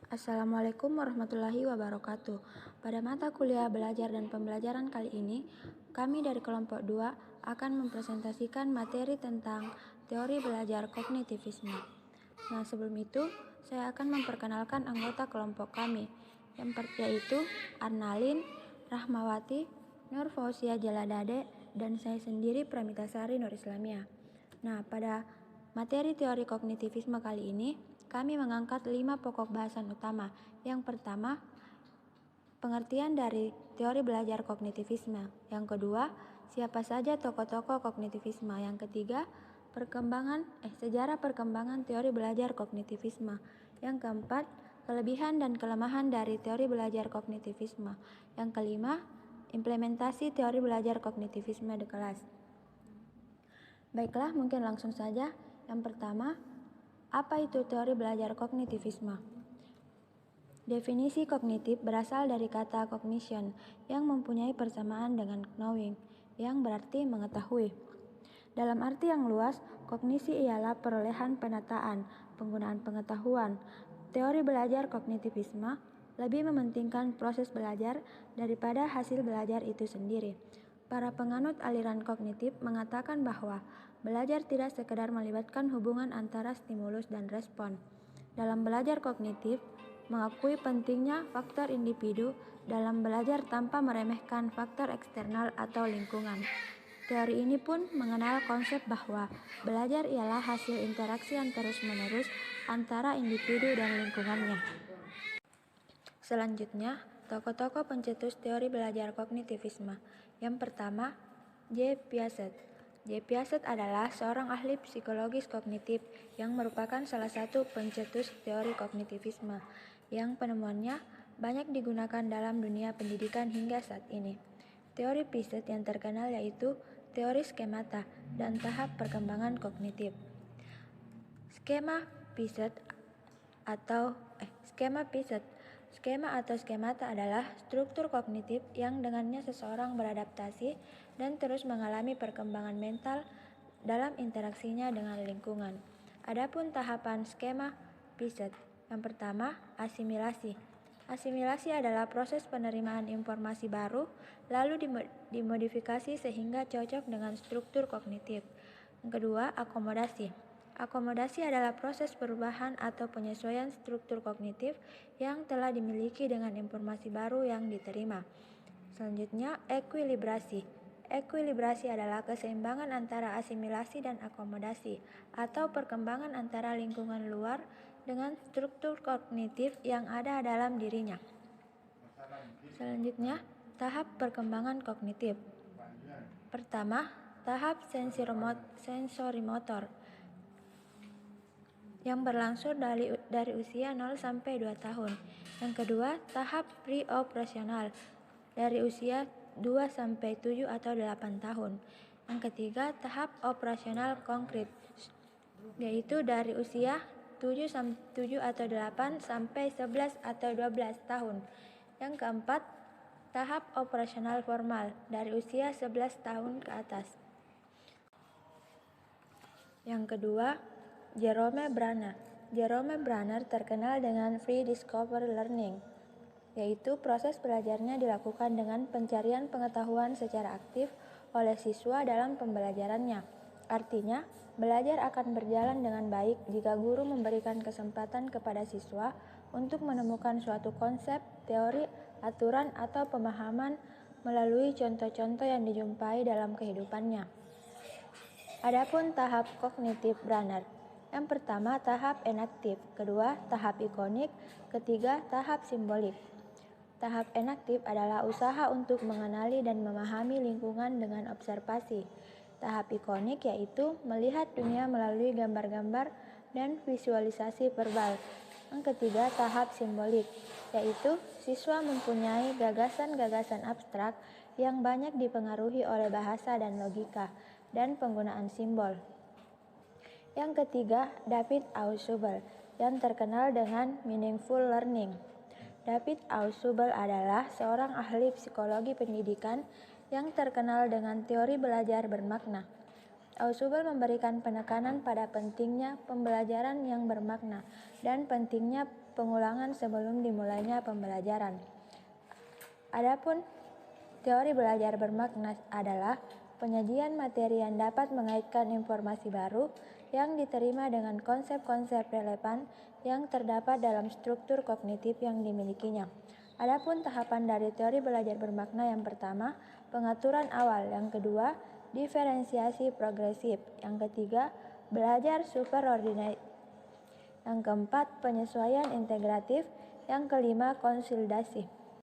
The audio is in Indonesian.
Assalamualaikum warahmatullahi wabarakatuh. Pada mata kuliah belajar dan pembelajaran kali ini, kami dari kelompok 2 akan mempresentasikan materi tentang teori belajar kognitivisme. Nah, sebelum itu, saya akan memperkenalkan anggota kelompok kami, yaitu Arnalin, Rahmawati, Nur Fauzia Jaladade, dan saya sendiri Pramitasari Nur Islamia. Nah, pada materi teori kognitivisme kali ini, kami mengangkat 5 pokok bahasan utama. Yang pertama, pengertian dari teori belajar kognitivisme. Yang kedua, siapa saja tokoh-tokoh kognitivisme. Yang ketiga, sejarah perkembangan teori belajar kognitivisme. Yang keempat, kelebihan dan kelemahan dari teori belajar kognitivisme. Yang kelima, implementasi teori belajar kognitivisme di kelas. Baiklah, mungkin langsung saja. Yang pertama, apa itu teori belajar kognitivisme? Definisi kognitif berasal dari kata cognition yang mempunyai persamaan dengan knowing, yang berarti mengetahui. Dalam arti yang luas, kognisi ialah perolehan penataan, penggunaan pengetahuan. Teori belajar kognitivisme lebih mementingkan proses belajar daripada hasil belajar itu sendiri. Para penganut aliran kognitif mengatakan bahwa belajar tidak sekedar melibatkan hubungan antara stimulus dan respon. Dalam belajar kognitif, mengakui pentingnya faktor individu dalam belajar tanpa meremehkan faktor eksternal atau lingkungan. Teori ini pun mengenal konsep bahwa belajar ialah hasil interaksi yang terus-menerus antara individu dan lingkungannya. Selanjutnya, tokoh-tokoh pencetus teori belajar kognitivisme. Yang pertama, J. Piaget. J. Piaget adalah seorang ahli psikologis kognitif yang merupakan salah satu pencetus teori kognitivisme, yang penemuannya banyak digunakan dalam dunia pendidikan hingga saat ini. Teori Piaget yang terkenal yaitu teori skemata dan tahap perkembangan kognitif. Skema atau skemata adalah struktur kognitif yang dengannya seseorang beradaptasi dan terus mengalami perkembangan mental dalam interaksinya dengan lingkungan. Adapun tahapan skema Piaget, yang pertama, asimilasi. Asimilasi adalah proses penerimaan informasi baru lalu dimodifikasi sehingga cocok dengan struktur kognitif. Yang kedua, akomodasi. Akomodasi adalah proses perubahan atau penyesuaian struktur kognitif yang telah dimiliki dengan informasi baru yang diterima. Selanjutnya, ekuilibrasi. Ekuilibrasi adalah keseimbangan antara asimilasi dan akomodasi, atau perkembangan antara lingkungan luar dengan struktur kognitif yang ada dalam dirinya. Selanjutnya, tahap perkembangan kognitif. Pertama, tahap sensorimotor yang berlangsung dari usia 0 sampai 2 tahun. Yang kedua, tahap pre-operasional dari usia 2 sampai 7 atau 8 tahun. Yang ketiga, tahap operasional konkret, yaitu dari usia 7 atau 8 sampai 11 atau 12 tahun. Yang keempat, tahap operasional formal dari usia 11 tahun ke atas. Yang kedua, Jerome Bruner. Jerome Bruner terkenal dengan free discovery learning, yaitu proses belajarnya dilakukan dengan pencarian pengetahuan secara aktif oleh siswa dalam pembelajarannya. Artinya, belajar akan berjalan dengan baik jika guru memberikan kesempatan kepada siswa untuk menemukan suatu konsep, teori, aturan, atau pemahaman melalui contoh-contoh yang dijumpai dalam kehidupannya. Adapun tahap kognitif Bruner. Yang pertama, tahap enaktif. Kedua, tahap ikonik. Ketiga, tahap simbolik. Tahap enaktif adalah usaha untuk mengenali dan memahami lingkungan dengan observasi. Tahap ikonik yaitu melihat dunia melalui gambar-gambar dan visualisasi verbal. Yang ketiga, tahap simbolik, yaitu siswa mempunyai gagasan-gagasan abstrak yang banyak dipengaruhi oleh bahasa dan logika dan penggunaan simbol. Yang ketiga, David Ausubel, yang terkenal dengan meaningful learning. David Ausubel adalah seorang ahli psikologi pendidikan yang terkenal dengan teori belajar bermakna. Ausubel memberikan penekanan pada pentingnya pembelajaran yang bermakna dan pentingnya pengulangan sebelum dimulainya pembelajaran. Adapun teori belajar bermakna adalah penyajian materi yang dapat mengaitkan informasi baru yang diterima dengan konsep-konsep relevan yang terdapat dalam struktur kognitif yang dimilikinya. Adapun tahapan dari teori belajar bermakna yang pertama, pengaturan awal, yang kedua, diferensiasi progresif, yang ketiga, belajar superordinate, yang keempat, penyesuaian integratif, yang kelima, konsolidasi.